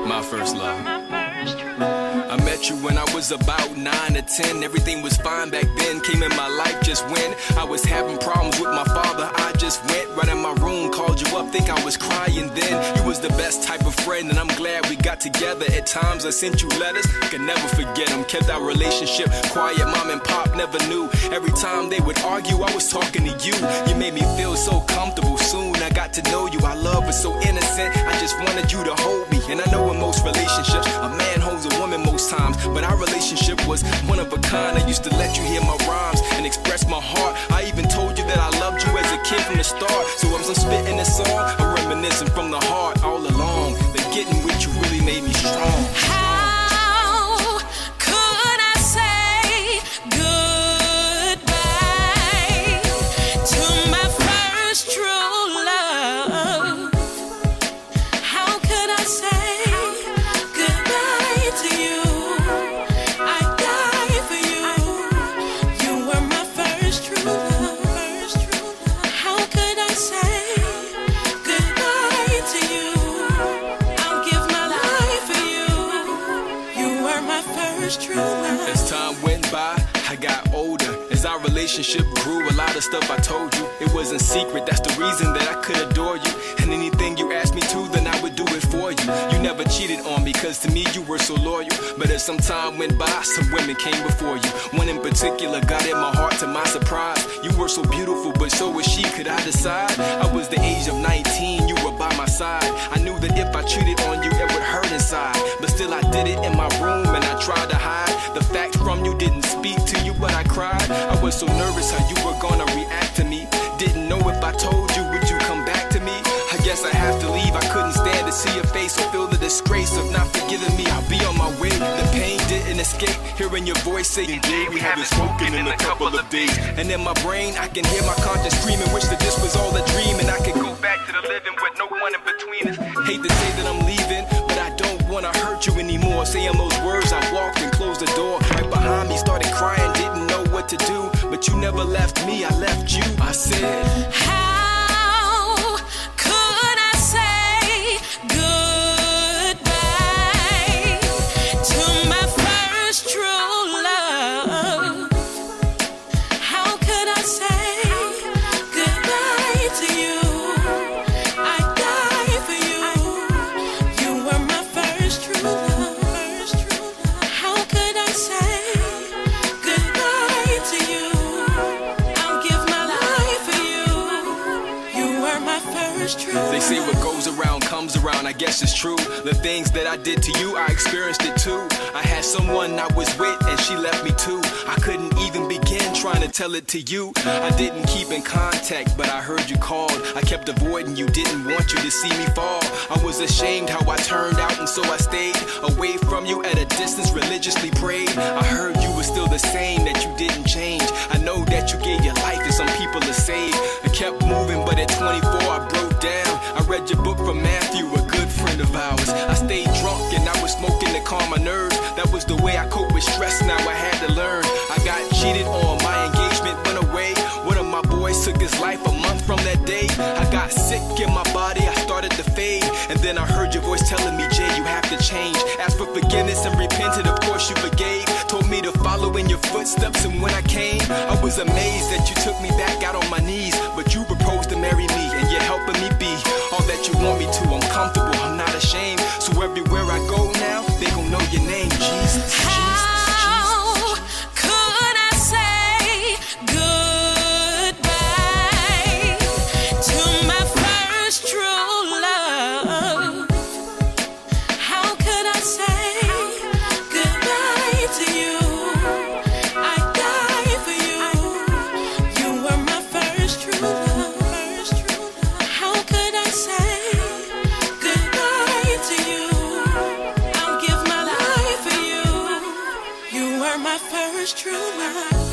My first love. I met you when I was about 9 or 10. Everything was fine back then. Came in my life just when I was having problems with my father. I just went right in my room, called you up, think I was crying then. You was the best type of friend, and I'm glad we got together. At times I sent you letters, could never forget them. Kept our relationship quiet, mom and pop never knew. Every time they would argue, I was talking to you. You made me feel so comfortable. Soon I got to know you. Our love was so innocent, I just wanted you to hold me. And I know in most relationships, a man holds a woman most times, but our relationship was one of a kind. I used to let you hear my rhymes and express my heart. I even told you that I loved you as a kid from the start. So as I'm spitting this song, I'm reminiscing from the heart all along. That getting with you really made me strong. How could I say goodbye to my first true love? How could I say goodbye to you? I die for you. You were my first true love. How could I say goodbye to you? I'll give my life for you. You were my first true love. As time went by, I got older. As our relationship grew, a lot of stuff I told you, it wasn't secret. That's the reason that I could adore you. And anything you asked me to, then I would do it for you. You never cheated on me, cause to me you were so loyal. But as some time went by, some women came before you. One in particular got in my heart to my surprise. You were so beautiful, but so was she. Could I decide? I was the age of 19, you were by my side. I knew that if I cheated on you, it would hurt inside. But still I did it in my room, and I tried to hide the facts from you. Didn't speak to you, but I cried. I was so nervous how you were gonna react to me. Didn't know if I told you, would you come back to me? I guess I have to leave. I couldn't stand to see your face or feel the disgrace of not forgiving me. I'll be on my way. The pain didn't escape. Hearing your voice saying, "Jay, we haven't spoken in a couple of days." And in my brain, I can hear my conscience screaming, wish that this was all a dream and I could go back to the living with no one in between us. Hate to say that I'm leaving, but I don't wanna hurt you anymore. Saying those words, I walked and closed the door. Right behind me, started crying, didn't know what to do. But you never left me, I left you. I said, How could I say goodbye to my first true love? How could I say goodbye to you? I die for you. You were my first true love. How could I say goodbye to you? I'll give my life for you. You were my first true love. they say what goes around comes around, I guess it's true. The things that I did to you, I experienced it too. I had someone I was with and she left me too. I couldn't even begin trying to tell it to you. I didn't keep in contact, but I heard you called. I kept avoiding you, didn't want you to see me fall. I was ashamed how I turned out, and so I stayed away from you at a distance, religiously prayed. I heard you were still the same, that you didn't change. I know that you gave your life to some people to save. I kept moving, but at 24 I broke down. I read your book from Matthew, a good friend of ours. I stayed drunk and I was smoking to calm my nerves. That was the way I coped with stress, now I had to learn. I got cheated on, my engagement went away. One of my boys took his life a month from that day. I got sick in my body, I started to fade. And then I heard your voice telling me, Jay, you have to change. Asked for forgiveness and repented, of course you forgave. Told me to follow in your footsteps, and when I came, I was amazed that you took me back out on my knees. But you proposed to marry me, and you're helping me be all that you want me to. I'm comfortable, I'm not ashamed. So everywhere I go now, they gon' know your name, Jesus. How could I say goodbye to my first true love? How could I say goodbye to you? I die for you. You were my first true love. How could I say goodbye to you? I'll give my life for you. You were my first true love.